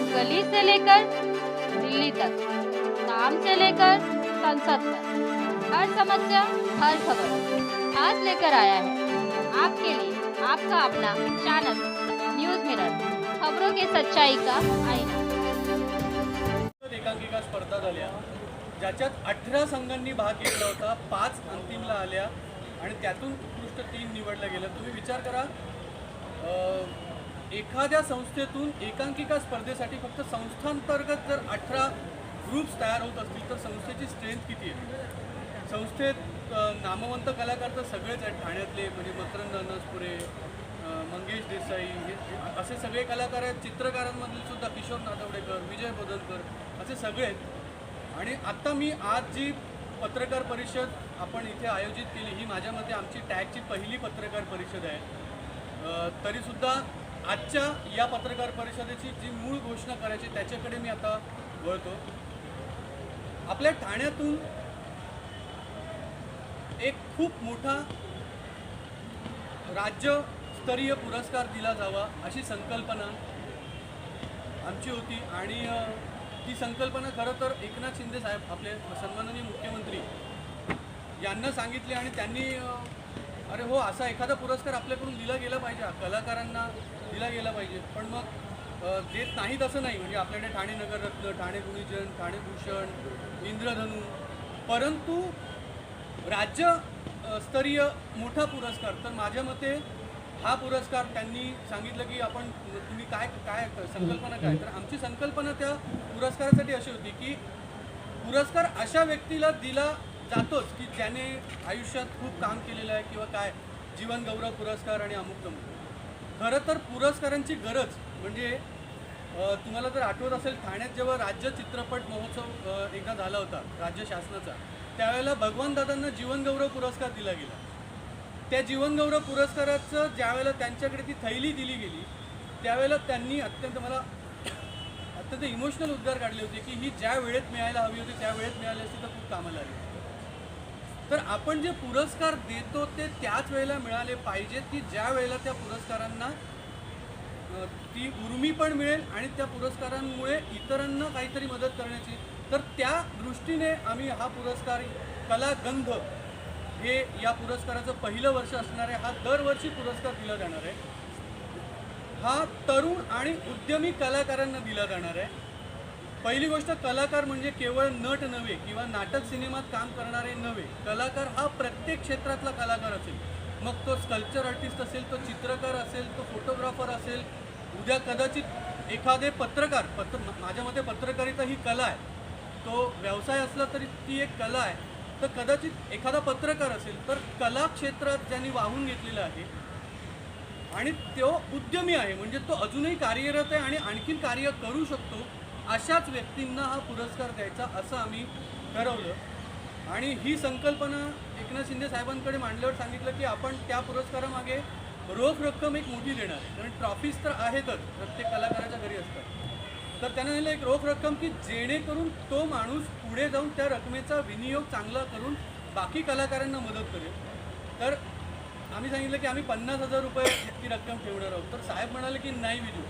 गली से लेकर दिल्ली तक, काम से लेकर संसद तक, हर समस्या, हर खबर आज लेकर आया है आपके लिए आपका अपना चैनल न्यूज मिरर, खबरों की सच्चाई का आईना। एकांकिका स्पर्धा झाल्या ज्याच्यात 18 संघांनी भाग घेतला होता, 5 अंतिमला आल्या आणि त्यातून उत्कृष्ट 3 निवडल्या गेल्या। तुम्ही विचार करा, एखाद्या संस्थेतून एकांकिका स्पर्धेसाठी फक्त संस्थांतर्गत जर 18 ग्रुप्स तयार होत असतील तर संस्थेची स्ट्रेंथ किती आहे। संस्थेत नामवंत कलाकार तर सगळेच आहेत, ठाण्यातले म्हणजे मकरंद अनसपुरे, मंगेश देसाई, हे असे सगळे कलाकार आहेत। चित्रकारांमधले सुद्धा किशोर नादवडेकर, विजय बोधनकर असे सगळे आहेत। आणि आत्ता मी आज जी पत्रकार परिषद आपण इथे आयोजित केली ही माझ्या मते आमची टॅगची पहिली पत्रकार परिषद आहे। तरीसुद्धा आजच्या या पत्रकार परिषदेची जी मूळ घोषणा करायची त्याच्याकडे मी आता वळतो। आपल्या ठाण्यातून एक खूप मोठा राज्यस्तरीय पुरस्कार दिला जावा अशी संकल्पना आमची होती आणि ती संकल्पना खरं तर एकनाथ शिंदे साहेब आपले सन्माननीय मुख्यमंत्री यांना सांगितली आणि त्यांनी अरे हो असा एखादा पुरस्कार आपल्याकडून दिला गेला पाहिजे, कलाकारांना दिला गेला पाहिजे। पण मग देत नाहीत असं नाही, म्हणजे आपल्याकडे ठाणे नगररत्न, ठाणे गुणीजन, ठाणे भूषण, इंद्रधनु, परंतु राज्यस्तरीय मोठा पुरस्कार तर माझ्या मते हा पुरस्कार त्यांनी सांगितलं की आपण तुम्ही काय काय संकल्पना काय, तर आमची संकल्पना त्या पुरस्कारासाठी अशी होती की पुरस्कार अशा व्यक्तीला दिला जातोच की ज्याने आयुष्यात खूप काम केलेलं आहे किंवा काय, जीवन गौरव पुरस्कार आणि अमुक तमुक। खरं तर पुरस्कारांची गरज म्हणजे तुम्हाला जर आठवत असेल, ठाण्यात जेव्हा राज्य चित्रपट महोत्सव एकदा झाला होता राज्य शासनाचा, त्यावेळेला भगवान दादांना जीवनगौरव पुरस्कार दिला गेला। त्या जीवनगौरव पुरस्काराचं ज्यावेळेला त्यांच्याकडे ती थैली दिली गेली त्यावेळेला त्यांनी अत्यंत इमोशनल उद्गार काढले होते की ही ज्या वेळेत मिळायला हवी होती त्या वेळेत मिळाली असती तर खूप कामाला आली। तर आपण जे पुरस्कार देतो ते त्याच वेळेला मिळाले पाहिजेत की ज्या वेळेला त्या पुरस्कारांना ती उर्मी पण मिळेल आणि त्या पुरस्कारांमुळे इतरांना काहीतरी मदत करण्याची। तर त्या दृष्टीने आम्ही हा पुरस्कार कलागंध हे या पुरस्काराचं पहिलं वर्ष असणार आहे। हा दरवर्षी पुरस्कार दिला जाणार आहे। हा तरुण आणि उद्यमी कलाकारांना दिला जाणार आहे। पहिली गोष्ट, कलाकार म्हणजे केवळ नट नव्हे किंवा नाटक सिनेमात काम करणारे नव्हे, कलाकार हा प्रत्येक क्षेत्रातला कलाकार असेल, मग तो स्कल्पचर आर्टिस्ट असेल, तो चित्रकार असेल, तो फोटोग्राफर असेल, उद्या कदाचित एखादे पत्रकार, माझ्या मते पत्रकारिता ही कला आहे, तो व्यवसाय असला तरी ती एक कला आहे। तर कदाचित एखादा पत्रकार असेल तर कला क्षेत्रात ज्यांनी वाहून घेतलेलं आहे आणि तो उद्यमी आहे म्हणजे तो अजूनही कार्यरत आहे आणि आणखीन कार्य करू शकतो, अशाच व्यक्तींना हा पुरस्कार द्यायचा असं आम्ही ठरवलं। आणि ही संकल्पना एकनाथ शिंदे साहेबांकडे मांडल्यावर सांगितलं की आपण त्या पुरस्कारामागे रोख रक्कम एक मोठी देणार आहे, कारण ट्रॉफीज तर आहेतच, प्रत्येक कलाकाराच्या घरी असतात। तर त्यानं दिलं एक रोख रक्कम की जेणेकरून तो माणूस पुढे जाऊन त्या रकमेचा विनियोग चांगला करून बाकी कलाकारांना मदत करेल। तर आम्ही सांगितलं की आम्ही 50,000 रुपये ती रक्कम ठेवणार आहोत। तर साहेब म्हणाले की नाही विजू,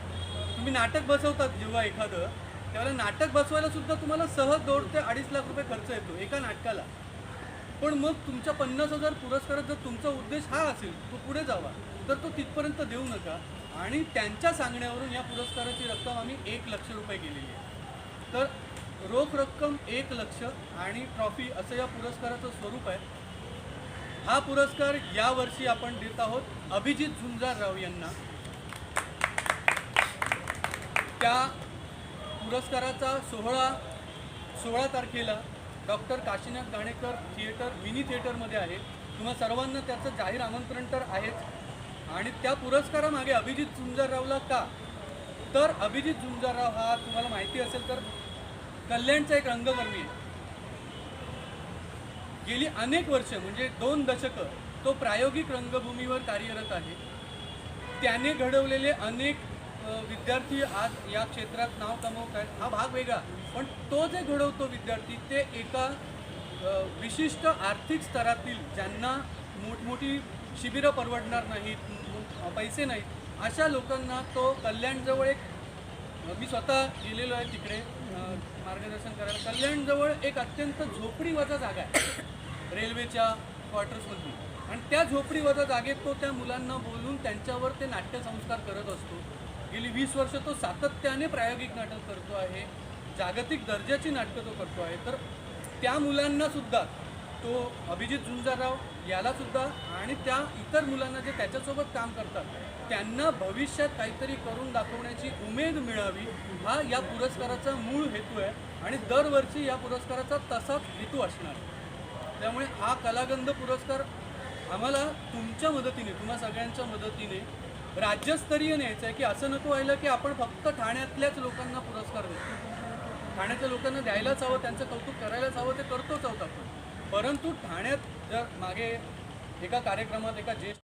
तुम्ही नाटक बसवतात जेव्हा एखादं, त्यावेळेला नाटक बसवायला सुद्धा तुम्हाला सहज 2 ते 2.5 लाख रुपये खर्च येतो एका नाटकाला, पण मग तुमच्या 50,000 पुरस्कारात जर तुमचा उद्देश हा असेल तो पुढे जावा तर तो तिथपर्यंत देऊ नका। आणि त्यांच्या सांगण्यावरून या पुरस्काराची रक्कम आम्ही 1 लाख रुपये केलेली आहे। तर रोख रक्कम 1 लाख आणि ट्रॉफी असं या पुरस्काराचं स्वरूप आहे। हा पुरस्कार यावर्षी आपण देत आहोत अभिजित झुंजारराव यांना। त्या पुरस्काराचा 16 तारखेला doctor Kashinath Ghanekar theatre mini थिएटरमध्ये आहे। तुम्हा सर्वांना त्याचं जाहीर आमंत्रण तर आहेच। आणि त्या पुरस्कारामागे अभिजित झुंजाररावला का, तर अभिजित झुंजारराव हा तुम्हाला माहिती असेल तर कल्याणचा एक रंगकर्मी आहे। गेली अनेक वर्ष म्हणजे 2 दशकं तो प्रायोगिक रंगभूमीवर कार्यरत आहे। त्याने घडवलेले अनेक विद्यार्थी आज या क्षेत्रात नाव कमवत आहेत, हा भाग वेगळा, पण तो जे घडवतो विद्यार्थी ते एका विशिष्ट आर्थिक स्तरातील ज्यांना मोठमोठी शिबिरं परवडणार नाहीत, पैसे नाहीत, अशा लोकांना तो कल्याणजवळ एक मी स्वतः गेलेलो आहे तिकडे मार्गदर्शन करायला. कल्याणजवळ एक अत्यंत झोपडीवजा जागा आहे रेल्वेच्या क्वार्टर्समधली, आणि त्या झोपडीवजा जागेत तो त्या मुलांना बोलून त्यांच्यावर ते नाट्यसंस्कार करत असतो. गेली 20 वर्ष तो सातत्याने प्रायोगिक नाटक करतो आहे, जागतिक दर्जाची नाटकं तो करतो आहे. तर त्या मुलांनासुद्धा तो अभिजित झुंजारराव यालासुद्धा आणि त्या इतर मुलांना जे त्याच्यासोबत काम करतात त्यांना भविष्यात काहीतरी करून दाखवण्याची उमेद मिळावी, हा या पुरस्काराचा मूळ हेतू आहे. आणि दरवर्षी या पुरस्काराचा तसाच हेतू असणार. त्यामुळे हा कलागंध पुरस्कार आम्हाला तुमच्या मदतीने, तुम्हा सगळ्यांच्या मदतीने राज्यस्तरीय न्यायचं आहे. की असं नको व्हायला की आपण फक्त ठाण्यातल्याच लोकांना पुरस्कार देतो. ठाण्यातल्या लोकांना द्यायलाच हवं, त्यांचं कौतुक करायलाच हवं, ते करतोच आहोत आपण. परंतु ठाण्यात जर मागे एका कार्यक्रमात एका ज्येष्ठ